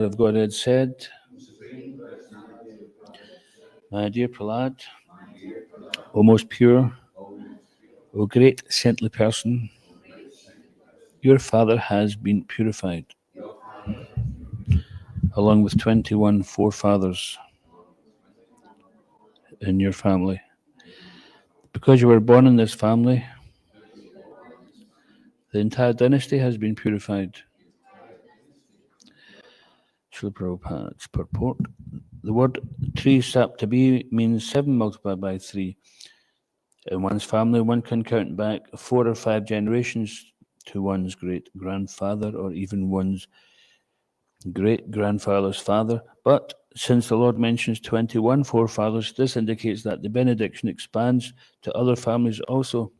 of God had said, my dear Prahlad, O most pure, O great saintly person, your father has been purified, along with 21 forefathers in your family. Because you were born in this family, the entire dynasty has been purified. Srila Prabhupada's purport. The word tree saptabi means 7 multiplied by 3. In one's family, one can count back 4 or 5 generations to one's great-grandfather or even one's great-grandfather's father. But since the Lord mentions 21 forefathers, this indicates that the benediction expands to other families also.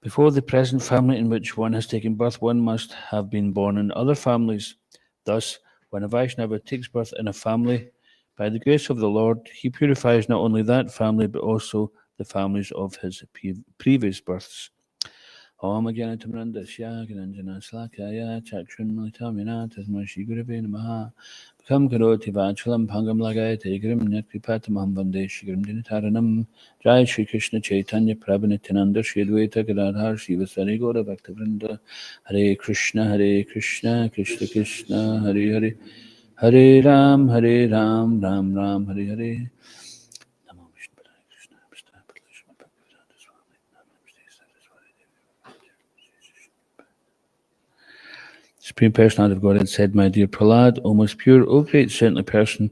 Before the present family in which one has taken birth, one must have been born in other families. Thus, when a Vaishnava takes birth in a family, by the grace of the Lord, he purifies not only that family, but also the families of his previous births. Om Agyanatamarandasya Gananjana Slakaya Chakshunmalitamina Tasma Shri Gurave Namaha Bhakam Karoti Vachalam Bhangam Lagayate Grim Nyakripatamaham Vande Shigrim Dinataranam Jai Shri Krishna Chaitanya Prabhu Shri Advaita Gadadhar Shivasari Gaura Bhaktavrinda Hare Krishna Krishna Krishna Hare Hare Hare Ram Ram Ram Hare Hare. Supreme Personality of Godhead said, my dear Prahlad, O most pure, O great saintly person,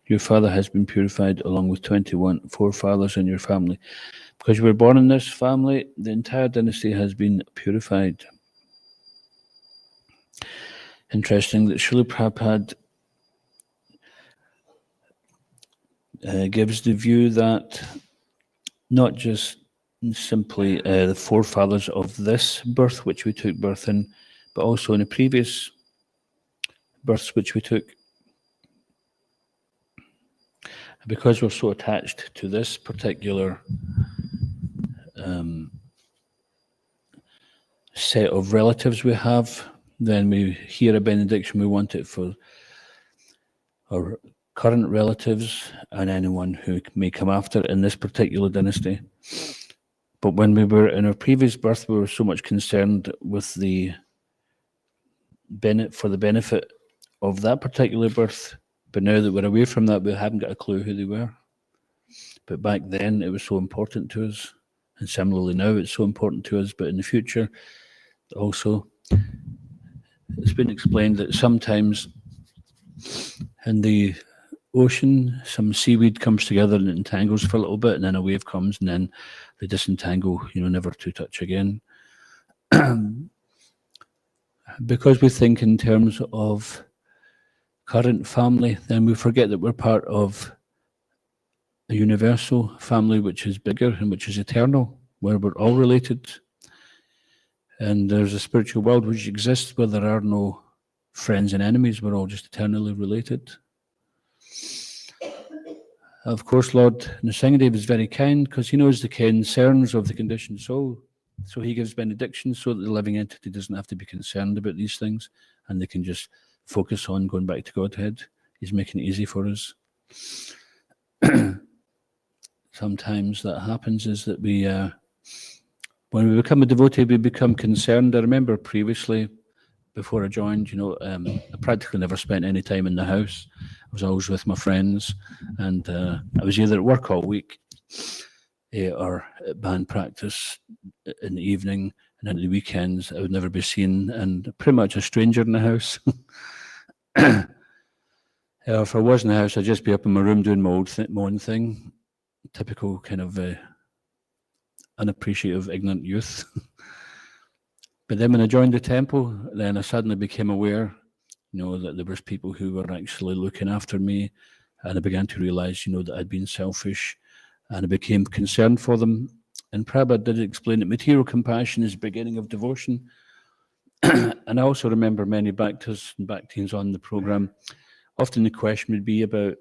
your father has been purified along with 21 forefathers in your family. Because you were born in this family, the entire dynasty has been purified. Interesting that Srila Prabhupada gives the view that not just simply the forefathers of this birth, which we took birth in, but also in the previous births which we took. Because we're so attached to this particular set of relatives we have, then we hear a benediction, we want it for our current relatives and anyone who may come after in this particular dynasty. But when we were in our previous birth, we were so much concerned with the benefit of that particular birth. But now that we're away from that, we haven't got a clue who they were. But back then, it was so important to us. And similarly now, it's so important to us. But in the future, also, it's been explained that sometimes in the ocean, some seaweed comes together and it entangles for a little bit, and then a wave comes, and then they disentangle, never to touch again. Because we think in terms of current family, then we forget that we're part of a universal family which is bigger and which is eternal, where we're all related. And there's a spiritual world which exists where there are no friends and enemies, we're all just eternally related. Of course, Lord Nrsimhadev is very kind because he knows the concerns of the conditioned soul. So he gives benedictions so that the living entity doesn't have to be concerned about these things and they can just focus on going back to Godhead. He's making it easy for us. Sometimes that happens is that we, when we become a devotee, we become concerned. I remember previously, before I joined, I practically never spent any time in the house. I was always with my friends, and I was either at work all week or at band practice in the evening, and in the weekends I would never be seen, and pretty much a stranger in the house. If I was in the house, I'd just be up in my room doing my own thing. Typical kind of unappreciative, ignorant youth. But then when I joined the temple, then I suddenly became aware, that there was people who were actually looking after me, and I began to realize, that I'd been selfish, and I became concerned for them. And Prabhupada did explain that material compassion is the beginning of devotion. And I also remember many Bhaktas and Bhakteens on the program. Often the question would be about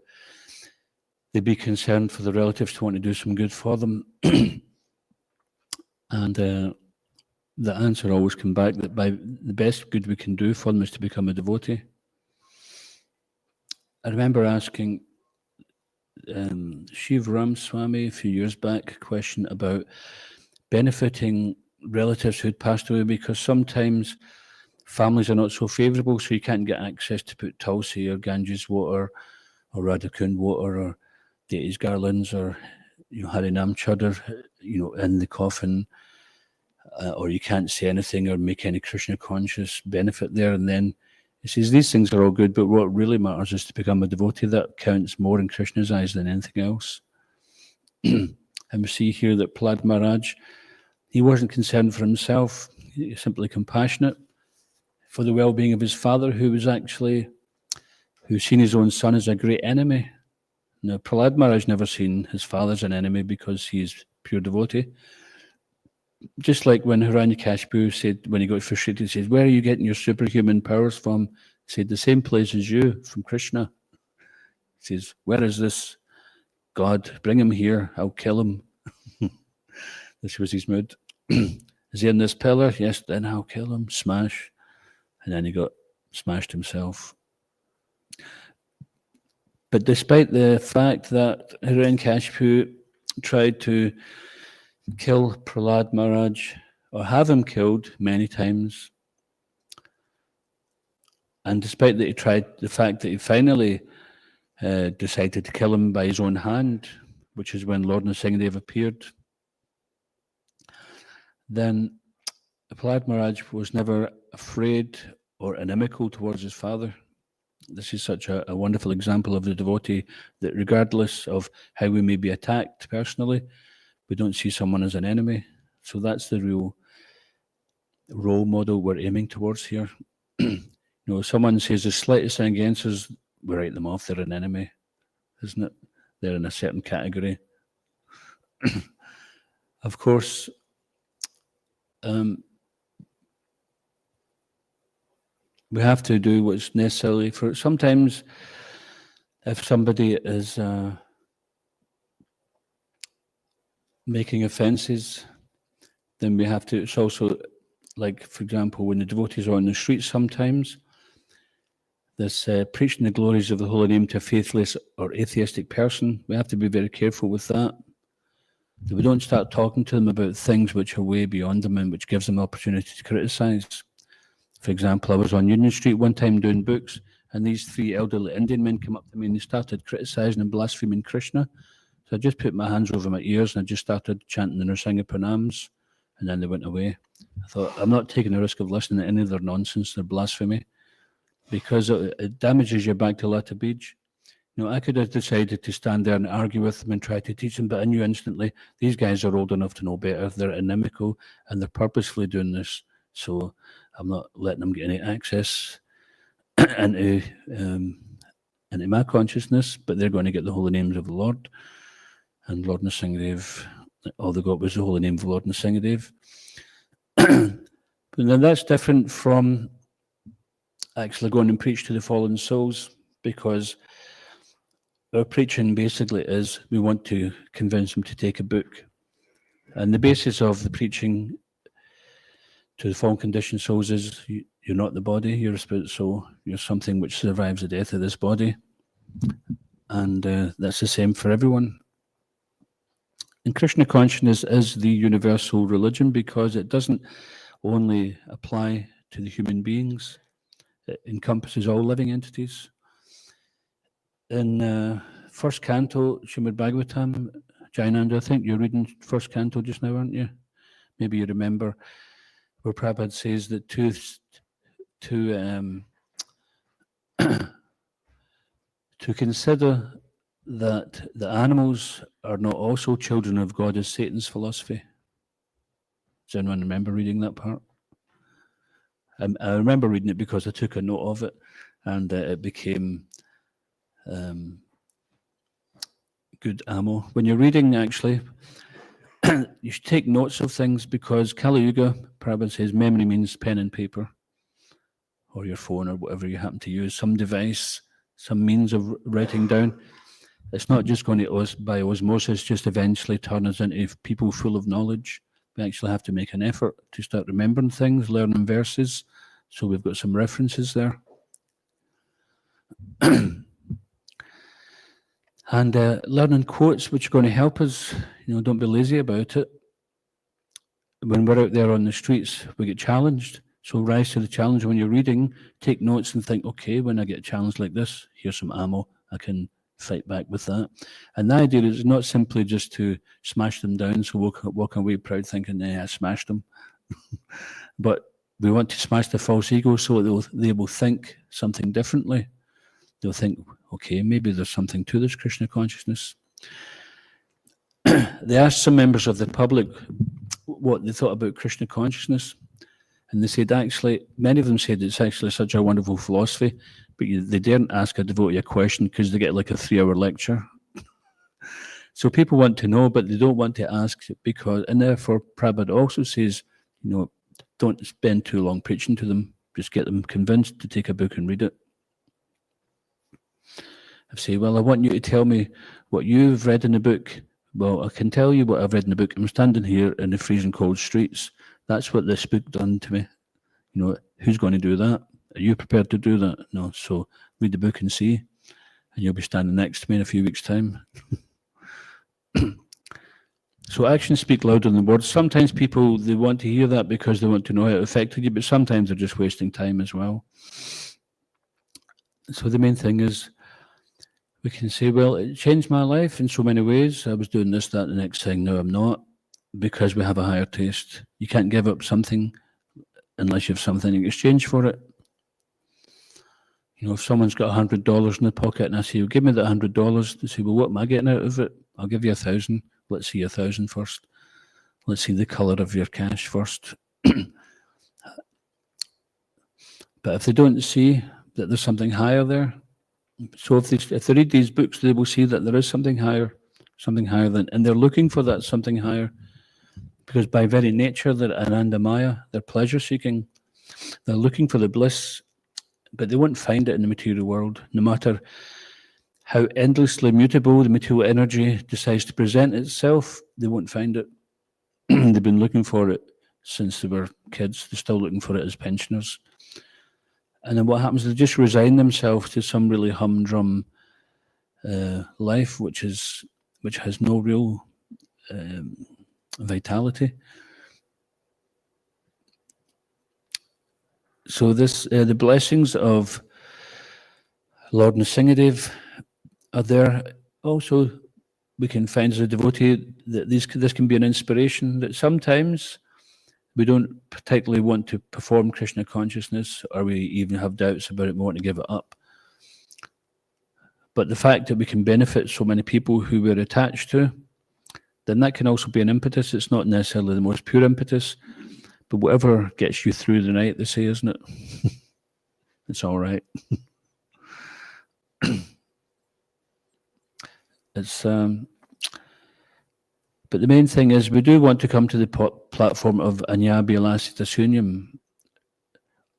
they'd be concerned for the relatives to want to do some good for them. And the answer always came back that by the best good we can do for them is to become a devotee. I remember asking Shiv Ram Swami a few years back a question about benefiting relatives who'd passed away, because sometimes families are not so favourable, so you can't get access to put Tulsi or Ganges water or Radhakund water or deities garlands or Harinam Chadar, in the coffin, or you can't say anything or make any Krishna conscious benefit there. And then he says these things are all good, but what really matters is to become a devotee. That counts more in Krishna's eyes than anything else. And we see here that Prahlad Maharaj, he wasn't concerned for himself. He was simply compassionate for the well-being of his father, who's seen his own son as a great enemy. Now, Prahlad Maharaj never seen his father as an enemy because he's pure devotee. Just like when Hiranyakashipu said, when he got frustrated, he says, "Where are you getting your superhuman powers from?" He said, "The same place as you, from Krishna." He says, "Where is this God? Bring him here, I'll kill him." This was his mood. Is he in this pillar? Yes, then I'll kill him. Smash. And then he got smashed himself. But despite the fact that Hiranyakashipu tried to kill Prahlad Maharaj, or have him killed many times, and despite that he tried, the fact that he finally decided to kill him by his own hand, which is when Lord Nrsimhadev appeared, then Prahlad Maharaj was never afraid or inimical towards his father. This is such a wonderful example of the devotee, that regardless of how we may be attacked personally, we don't see someone as an enemy. So that's the real role model we're aiming towards here. If someone says the slightest thing against us, we write them off. They're an enemy, isn't it? They're in a certain category. Of course, we have to do what's necessary for. Sometimes, if somebody is making offences, then we have to. It's also like, for example, when the devotees are on the streets, sometimes this preaching the glories of the holy name to a faithless or atheistic person, we have to be very careful with that. That we don't start talking to them about things which are way beyond them and which gives them opportunity to criticise. For example, I was on Union Street one time doing books, and these three elderly Indian men came up to me and they started criticising and blaspheming Krishna. So I just put my hands over my ears and I just started chanting the Nrsimha Pranams, and then they went away. I thought, I'm not taking the risk of listening to any of their nonsense, their blasphemy, because it damages you back to Lata Beach. I could have decided to stand there and argue with them and try to teach them, but I knew instantly these guys are old enough to know better. They're inimical and they're purposefully doing this. So I'm not letting them get any access into my consciousness, but they're going to get the holy names of the Lord. And Lord Nrsimhadev, all they got was the holy name of Lord Nrsimhadev. But now that's different from actually going and preach to the fallen souls, because our preaching basically is we want to convince them to take a book. And the basis of the preaching to the fallen conditioned souls is you're not the body, you're a spirit soul, you're something which survives the death of this body. And that's the same for everyone. And Krishna consciousness is the universal religion because it doesn't only apply to the human beings, it encompasses all living entities. In first canto, Srimad Bhagvatam, Jayananda, I think you're reading first canto just now, aren't you? Maybe you remember where Prabhupada says that to consider that the animals are not also children of God is Satan's philosophy. Does anyone remember reading that part? I remember reading it because I took a note of it, and it became good ammo. When you're reading, actually, you should take notes of things, because Kali Yuga, Prabhupada says, memory means pen and paper, or your phone, or whatever you happen to use, some device, some means of writing down. It's not just going to, by osmosis, just eventually turn us into people full of knowledge. We actually have to make an effort to start remembering things, learning verses, so we've got some references there. And learning quotes which are going to help us, don't be lazy about it. When we're out there on the streets, we get challenged. So rise to the challenge when you're reading, take notes and think, okay, when I get a challenge like this, here's some ammo, I can fight back with that. And the idea is not simply just to smash them down, so walk away proud thinking, I smashed them. But we want to smash the false ego so they will think something differently. They'll think, okay, maybe there's something to this Krishna consciousness. They asked some members of the public what they thought about Krishna consciousness. And they said, actually, many of them said it's actually such a wonderful philosophy, but they daren't ask a devotee a question because they get like a 3-hour lecture. So people want to know, but they don't want to ask because, and therefore Prabhupada also says, don't spend too long preaching to them, just get them convinced to take a book and read it. I say, well, I want you to tell me what you've read in the book. Well, I can tell you what I've read in the book. I'm standing here in the freezing cold streets. That's what this book done to me. Who's going to do that? Are you prepared to do that? No. So read the book and see, and you'll be standing next to me in a few weeks' time. So actions speak louder than words. Sometimes people, they want to hear that because they want to know how it affected you, but sometimes they're just wasting time as well. So the main thing is, we can say, well, it changed my life in so many ways. I was doing this, that, the next thing. No, I'm not, because we have a higher taste. You can't give up something unless you have something in exchange for it. If someone's got $100 in the pocket and I say, well, give me that $100, they say, well, what am I getting out of it? I'll give you 1,000. Let's see 1,000 first. Let's see the color of your cash first. But if they don't see that there's something higher there, so if they read these books, they will see that there is something higher than, and they're looking for that something higher, because by very nature they're anandamaya, they're pleasure seeking. They're looking for the bliss, but they won't find it in the material world, no matter how endlessly mutable the material energy decides to present itself. They won't find it. They've been looking for it since they were kids. They're still looking for it as pensioners. And then what happens? They just resign themselves to some really humdrum life, which has no real vitality. So the blessings of Lord Nrsingadev are there. Also, we can find as a devotee that this can be an inspiration, that sometimes we don't particularly want to perform Krishna consciousness, or we even have doubts about it and want to give it up. But the fact that we can benefit so many people who we're attached to, then that can also be an impetus. It's not necessarily the most pure impetus, but whatever gets you through the night, they say, isn't it? It's all right. But the main thing is, we do want to come to the platform of anyabhilasita sunyam,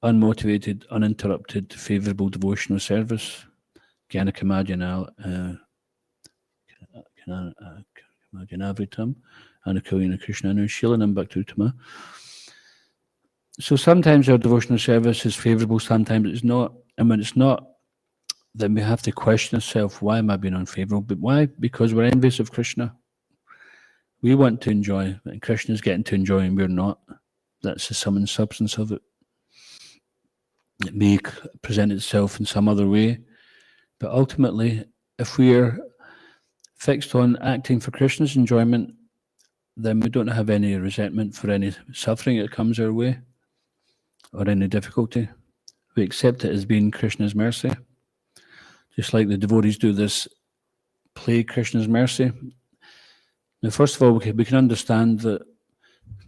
unmotivated, uninterrupted, favourable devotional service, jnana kamadyanavritam, anukulina krishnanu shilanam bhaktutama. So sometimes our devotional service is favourable, sometimes it's not. And when it's not, then we have to question ourselves, why am I being unfavourable? But why? Because we're envious of Krishna. We want to enjoy, and Krishna's getting to enjoy, and we're not. That's the sum and substance of it. It may present itself in some other way, but ultimately, if we're fixed on acting for Krishna's enjoyment, then we don't have any resentment for any suffering that comes our way, or any difficulty. We accept it as being Krishna's mercy. Just like the devotees do this play Krishna's mercy. Now, first of all, we can understand that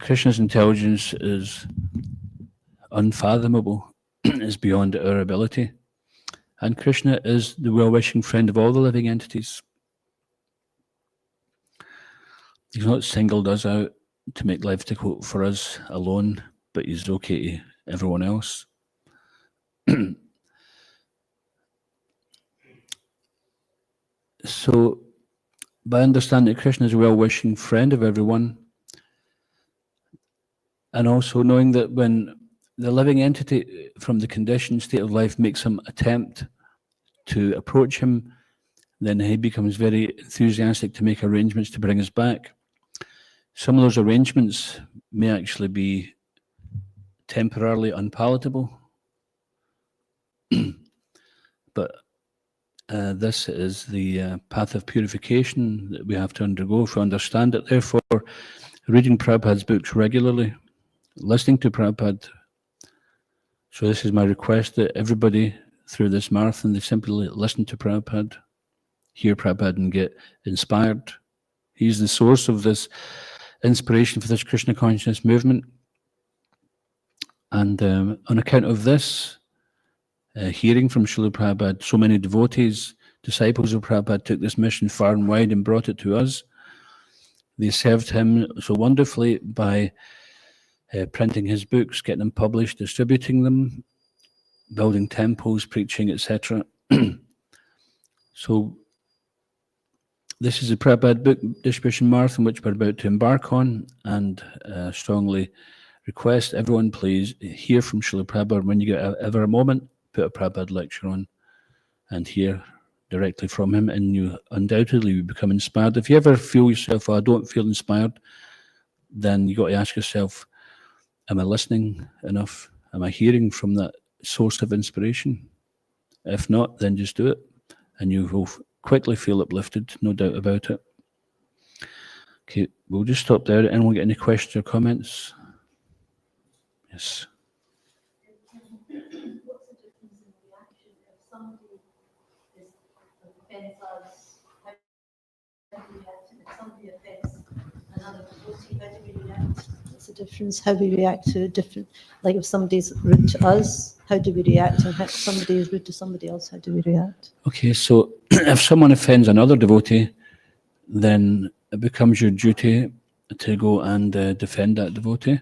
Krishna's intelligence is unfathomable, is beyond our ability. And Krishna is the well-wishing friend of all the living entities. He's not singled us out to make life difficult for us alone, but he's okay to everyone else. So, by understanding that Krishna is a well-wishing friend of everyone, and also knowing that when the living entity from the conditioned state of life makes some attempt to approach him, then he becomes very enthusiastic to make arrangements to bring us back. Some of those arrangements may actually be temporarily unpalatable, but this is the path of purification that we have to undergo if we understand it. Therefore, reading Prabhupada's books regularly, listening to Prabhupada. So this is my request that everybody through this marathon, they simply listen to Prabhupada, hear Prabhupada and get inspired. He's the source of this inspiration for this Krishna consciousness movement. And on account of this, hearing from Srila Prabhupada, so many devotees, disciples of Prabhupada took this mission far and wide and brought it to us. They served him so wonderfully by printing his books, getting them published, distributing them, building temples, preaching, etc. So this is a Prabhupada book distribution marathon which we're about to embark on, and strongly request everyone please hear from Srila Prabhupada when you get ever a moment. Put a Prabhupada lecture on and hear directly from him, and you undoubtedly will become inspired. If you ever feel yourself, oh, I don't feel inspired, then you got to ask yourself, am I listening enough? Am I hearing from that source of inspiration? If not, then just do it, and you will quickly feel uplifted, no doubt about it. Okay, we'll just stop there, and we'll get any questions or comments. Yes. What's the difference how we react to different, like if somebody's rude to us, how do we react, and if somebody is rude to somebody else, how do we react? Okay, so if someone offends another devotee, then it becomes your duty to go and defend that devotee.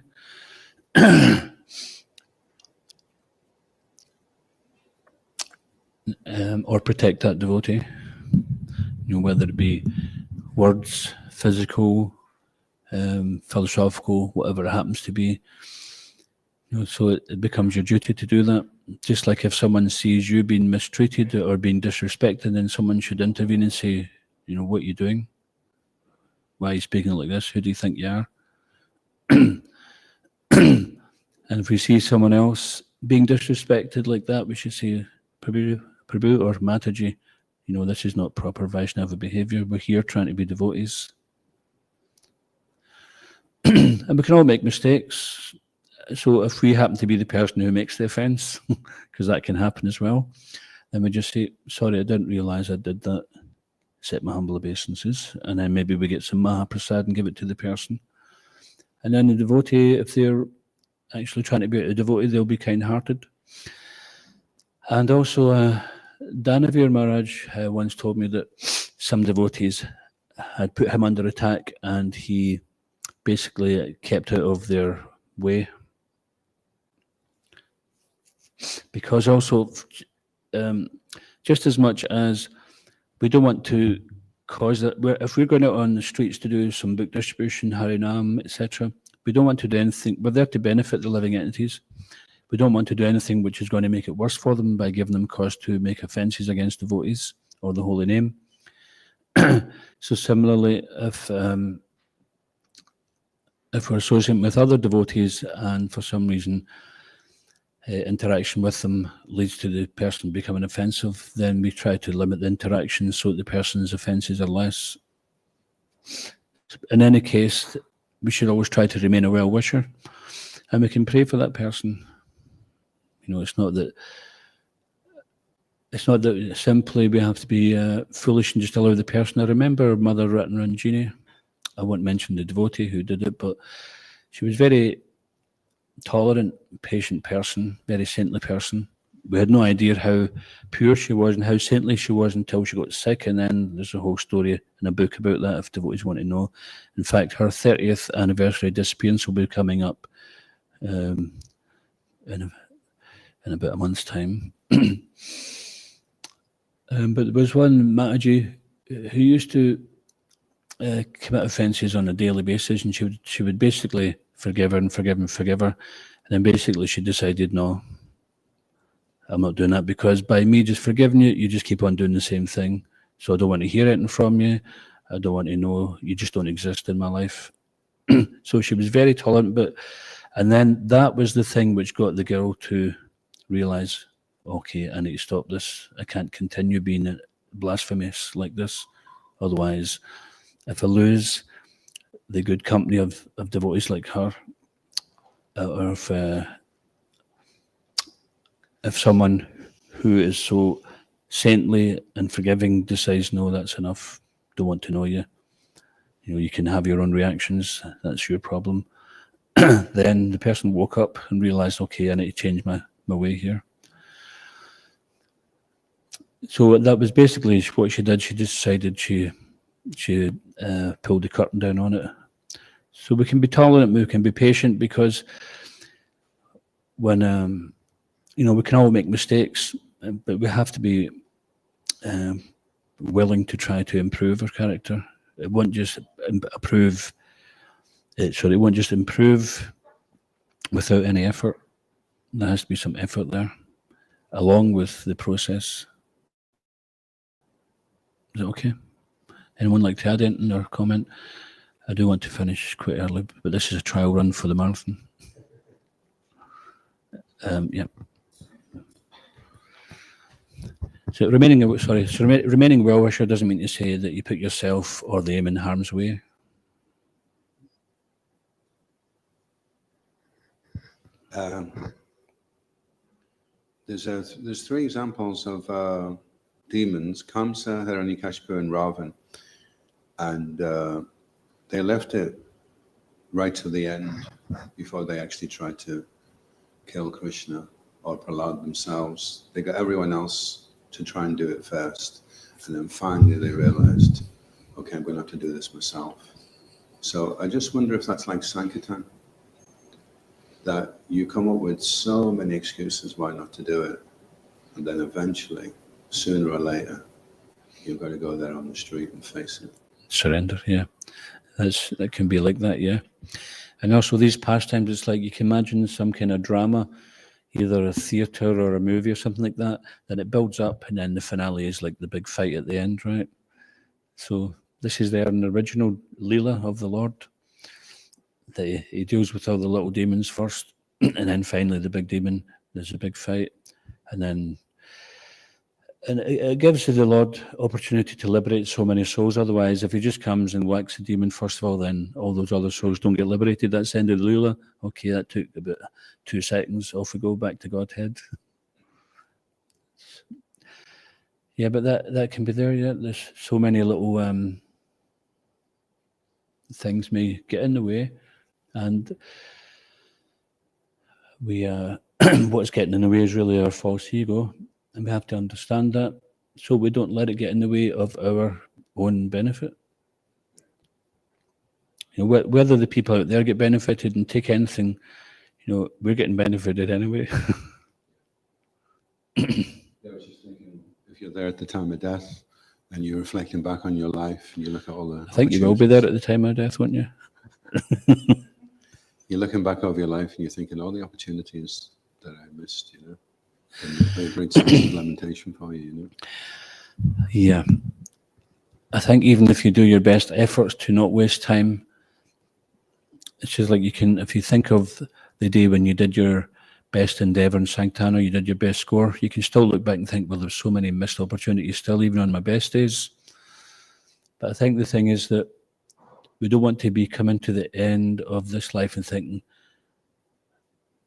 Or protect that devotee, whether it be words, physical, philosophical, whatever it happens to be. So it becomes your duty to do that. Just like if someone sees you being mistreated or being disrespected, then someone should intervene and say, what are you doing? Why are you speaking like this? Who do you think you are? And if we see someone else being disrespected like that, we should say, Prabhu or Mataji, this is not proper Vaishnava behavior. We're here trying to be devotees. And we can all make mistakes. So if we happen to be the person who makes the offense, because that can happen as well, then we just say, sorry, I didn't realize I did that. Accept my humble obeisances. And then maybe we get some Mahaprasad and give it to the person. And then the devotee, if they're actually trying to be a devotee, they'll be kind-hearted. And also, Danavir Maharaj once told me that some devotees had put him under attack, and he basically kept out of their way. Because also, just as much as we don't want to cause that, if we're going out on the streets to do some book distribution, Harinam, etc., we don't want to do anything. We're there to benefit the living entities. We don't want to do anything which is going to make it worse for them by giving them cause to make offences against devotees or the holy name. So similarly, if we're associating with other devotees and for some reason interaction with them leads to the person becoming offensive, then we try to limit the interaction so that the person's offences are less. In any case, we should always try to remain a well-wisher, and we can pray for that person. It's not that simply we have to be foolish and just allow the person. I remember Mother Ratnaranjini, I won't mention the devotee who did it, but she was very tolerant, patient person, very saintly person. We had no idea how pure she was and how saintly she was until she got sick, and then there's a whole story in a book about that if devotees want to know. In fact, her 30th anniversary disappearance will be coming up in about a month's time. But there was one Mataji who used to commit offences on a daily basis, and she would basically forgive her and forgive and forgive her. And then basically she decided, no, I'm not doing that, because by me just forgiving you, you just keep on doing the same thing. So I don't want to hear anything from you. I don't want to know. You just don't exist in my life. So she was very tolerant, and then that was the thing which got the girl to realize, okay, I need to stop this. I can't continue being blasphemous like this. Otherwise, if I lose the good company of devotees like her, or if someone who is so saintly and forgiving decides, no, that's enough, don't want to know you, you can have your own reactions, that's your problem, then the person woke up and realized, okay, I need to change my way here. So that was basically what she did. She decided she pulled the curtain down on it. So we can be tolerant, we can be patient, because when we can all make mistakes, but we have to be willing to try to improve our character. It won't just improve without any effort. There has to be some effort there, along with the process. Is it okay? Anyone like to add anything or comment? I do want to finish quite early, but this is a trial run for the marathon. Yeah. So remaining well-wisher doesn't mean to say that you put yourself or the aim in harm's way. There's three examples of demons: Kamsa, Hiranyakashipu, and Ravan, and they left it right to the end before they actually tried to kill Krishna or Prahlad themselves. They got everyone else to try and do it first, and then finally they realized, okay, I'm going to have to do this myself. So I just wonder if that's like Sankirtan, that you come up with so many excuses why not to do it, and then eventually, sooner or later, you've got to go there on the street and face it. Surrender, yeah. That can be like that, yeah. And also these pastimes, it's like you can imagine some kind of drama, either a theatre or a movie or something like that, then it builds up, and then the finale is like the big fight at the end, right? So this is there in the original Leela of the Lord, that he deals with all the little demons first, and then finally the big demon, there's a big fight, and it gives the Lord opportunity to liberate so many souls. Otherwise, if he just comes and whacks the demon first of all, then all those other souls don't get liberated. That's the end of the Leela. Okay, that took about 2 seconds. Off we go back to Godhead. Yeah, but that can be there. Yeah, there's so many little things may get in the way, and we what's getting in the way is really our false ego. And we have to understand that, so we don't let it get in the way of our own benefit. Whether the people out there get benefited and take anything, we're getting benefited anyway. I was just thinking, if you're there at the time of death and you're reflecting back on your life and you look at all the... I think you will be there at the time of death, won't you? You're looking back over your life and you're thinking all the opportunities that I missed, and they bring such lamentation for you, Yeah. I think even if you do your best efforts to not waste time, it's just like if you think of the day when you did your best endeavour in Sankirtan, you did your best score, you can still look back and think, well, there's so many missed opportunities still, even on my best days. But I think the thing is that we don't want to be coming to the end of this life and thinking,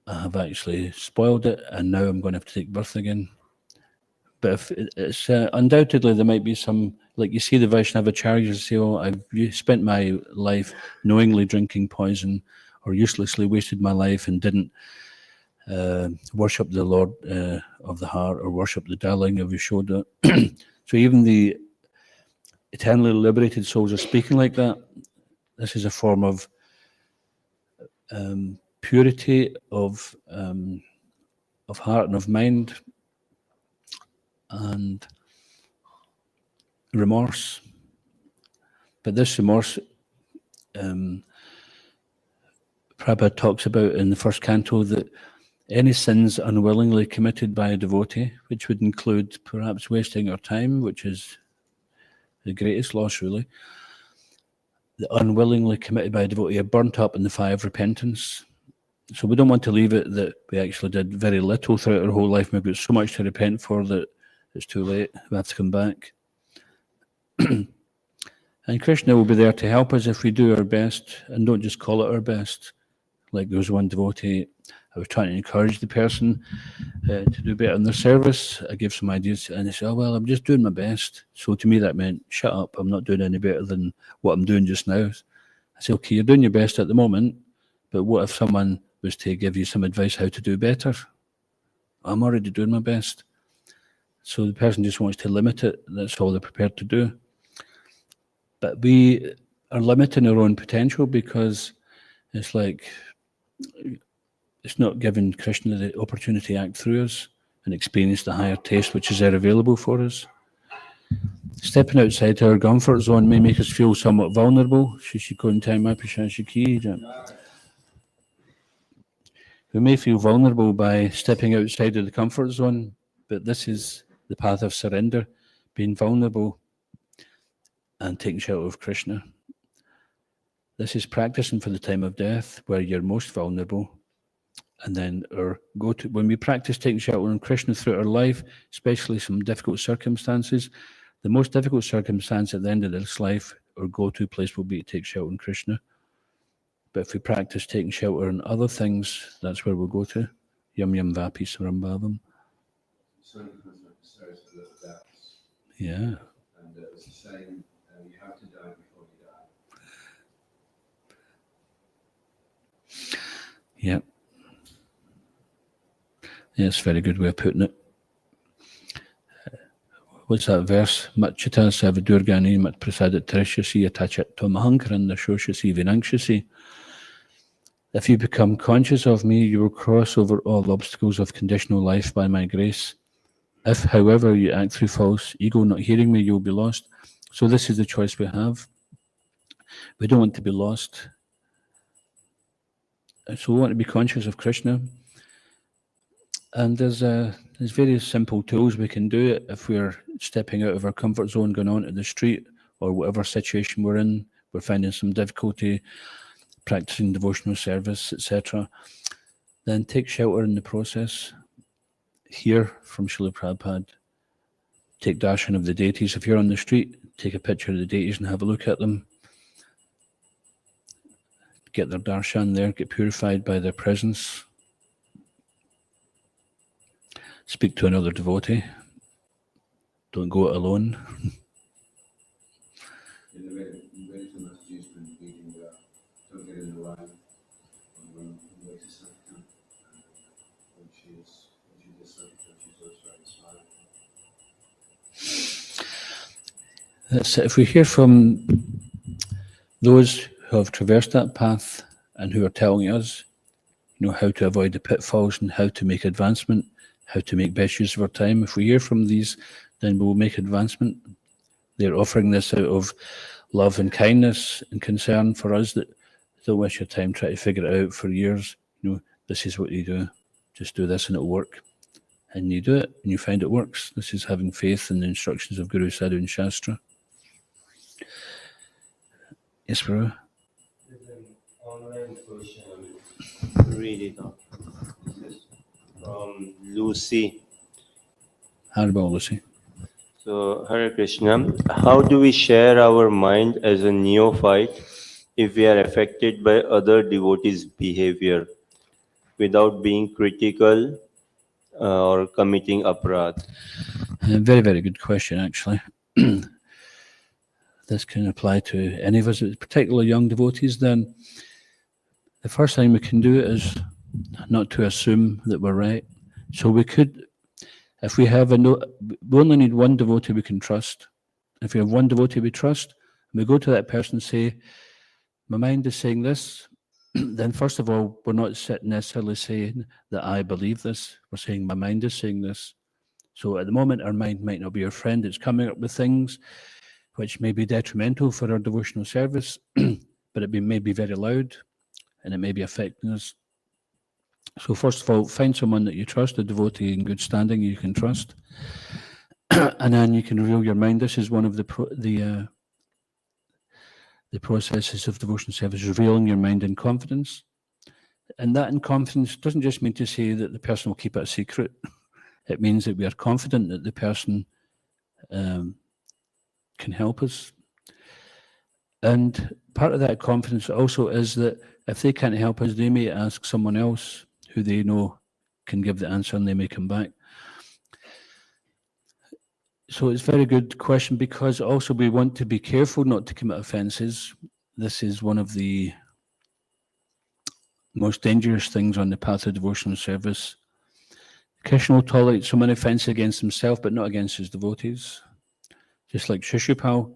I have actually spoiled it and now I'm going to have to take birth again. But if it's undoubtedly there might be some, like you see the Vaishnavacharyas say, oh, I've spent my life knowingly drinking poison or uselessly wasted my life and didn't worship the Lord of the heart or worship the darling of Yashoda. So even the eternally liberated souls are speaking like that. This is a form of purity of heart and of mind, and remorse. But this remorse, Prabhupada talks about in the first canto, that any sins unwillingly committed by a devotee, which would include perhaps wasting our time, which is the greatest loss really. The unwillingly committed by a devotee are burnt up in the fire of repentance. So we don't want to leave it that we actually did very little throughout our whole life. Maybe it's so much to repent for that it's too late. We have to come back. And Krishna will be there to help us if we do our best and don't just call it our best. Like there was one devotee, I was trying to encourage the person to do better in their service. I gave some ideas and they said, oh, well, I'm just doing my best. So to me that meant, shut up, I'm not doing any better than what I'm doing just now. I said, okay, you're doing your best at the moment, but what if someone was to give you some advice how to do better? I'm already doing my best. So the person just wants to limit it. That's all they're prepared to do. But we are limiting our own potential because it's like, it's not giving Krishna the opportunity to act through us and experience the higher taste which is there available for us. Stepping outside our comfort zone may make us feel somewhat vulnerable. We may feel vulnerable by stepping outside of the comfort zone, but this is the path of surrender, being vulnerable and taking shelter of Krishna. This is practicing for the time of death, where you're most vulnerable. And then when we practice taking shelter in Krishna through our life, especially some difficult circumstances, the most difficult circumstance at the end of this life, our go-to place will be to take shelter in Krishna. But if we practice taking shelter in other things, that's where we'll go to. Yam yam vapi sarambhavam. Yeah. And it's the same, you have to die before you die. Yeah. Yeah, it's a very good way of putting it. What's that verse? Machita savadurgani mat prasadat trishyasi attachat tomahankaran nashoshasi vinankshyasi. If you become conscious of me, you will cross over all obstacles of conditional life by my grace. If, however, you act through false ego, not hearing me, you will be lost. So this is the choice we have. We don't want to be lost. So we want to be conscious of Krishna. And there's various simple tools we can do it if we're stepping out of our comfort zone, going onto the street, or whatever situation we're in. We're finding some difficulty practicing devotional service, etc. Then take shelter in the process. Hear from Srila Prabhupada. Take darshan of the deities. If you're on the street, take a picture of the deities and have a look at them. Get their darshan there, get purified by their presence. Speak to another devotee. Don't go it alone. In the way to messages when reading, don't get in the line when way to Sankirtan. When she is Sankirtan, she's always very smiling. That's it. If we hear from those who have traversed that path and who are telling us, how to avoid the pitfalls and how to make advancement, how to make best use of our time. If we hear from these, then we'll make advancement. They're offering this out of love and kindness and concern for us that don't waste your time trying to figure it out for years. This is what you do. Just do this and it'll work. And you do it and you find it works. This is having faith in the instructions of Guru, Sadhu and Shastra. Yes, Prabhu? There's an online question. Read it out. From Lucy. Haribo, Lucy. So, Hare Krishna, how do we share our mind as a neophyte if we are affected by other devotees' behavior without being critical or committing aparadh? Very, very good question, actually. This can apply to any of us, particularly young devotees. Then the first thing we can do is not to assume that we're right. So we could, if we have we only need one devotee we can trust. If we have one devotee we trust, and we go to that person and say, my mind is saying this, then first of all, we're not necessarily saying that I believe this. We're saying my mind is saying this. So at the moment, our mind might not be our friend. It's coming up with things which may be detrimental for our devotional service, but it may be very loud and it may be affecting us. So first of all, find someone that you trust, a devotee in good standing you can trust. and then you can reveal your mind. This is one of the processes of devotion service, revealing your mind in confidence. And that in confidence doesn't just mean to say that the person will keep it a secret. It means that we are confident that the person can help us. And part of that confidence also is that if they can't help us, they may ask someone else who they know can give the answer, and they may come back. So it's a very good question, because also we want to be careful not to commit offenses. This is one of the most dangerous things on the path of devotional service. Krishna will tolerate so many offenses against himself, but not against his devotees. Just like Shishupal,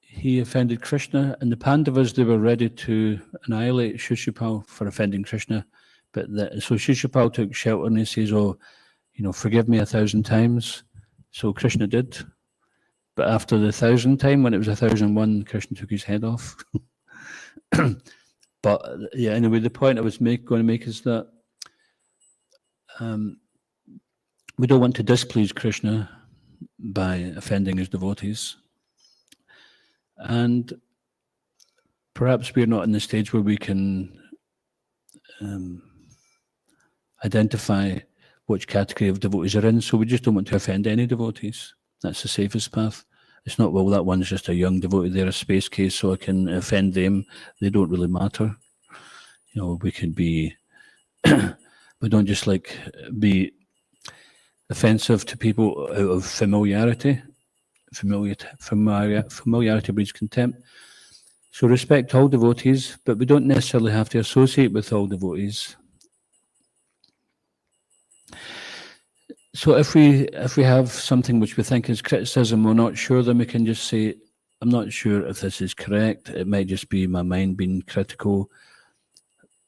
he offended Krishna, and the Pandavas, they were ready to annihilate Shishupal for offending Krishna. So Shishupal took shelter, and he says, "Oh, forgive me 1,000 times." So Krishna did. But after the 1,000th time, when it was 1,001, Krishna took his head off. But yeah, anyway, the point I was going to make is that we don't want to displease Krishna by offending his devotees. And perhaps we're not in the stage where we can identify which category of devotees are in, so we just don't want to offend any devotees. That's the safest path. It's not, well, that one's just a young devotee, they're a space case, so I can offend them. They don't really matter. We can be, we don't just be offensive to people out of familiarity. Familiarity breeds contempt. So respect all devotees, but we don't necessarily have to associate with all devotees. So if we have something which we think is criticism, we're not sure, then we can just say, I'm not sure if this is correct. It might just be my mind being critical.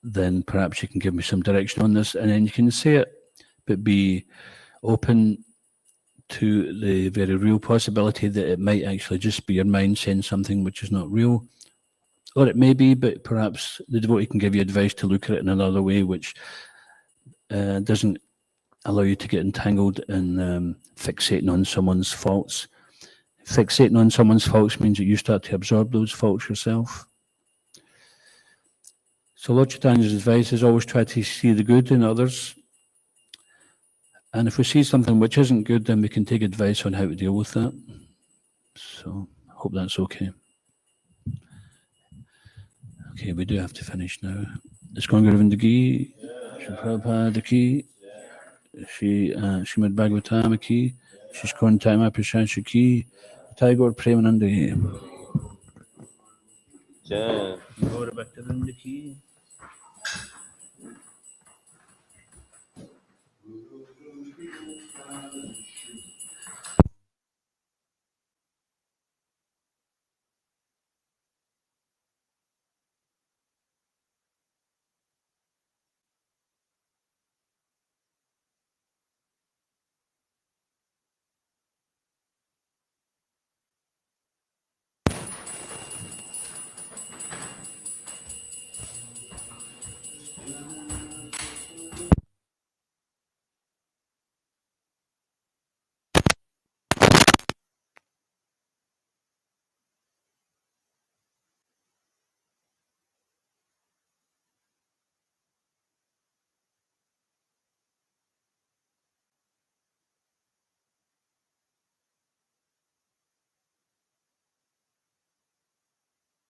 Then perhaps you can give me some direction on this, and then you can say it, but be open to the very real possibility that it might actually just be your mind saying something which is not real. Or it may be, but perhaps the devotee can give you advice to look at it in another way, which doesn't allow you to get entangled in fixating on someone's faults. Fixating on someone's faults means that you start to absorb those faults yourself. So Lord Chaitanya's advice is always try to see the good in others. And if we see something which isn't good, then we can take advice on how to deal with that. So I hope that's okay. Okay, we do have to finish now. It's going to go to Gi, Prabhupada Ki, Srimad Bhagvatam Ki, Shishkon Taima Prashasha Ki, Tagore Premananda Ki. Jai. Gaura Bhaktivinoda Ki.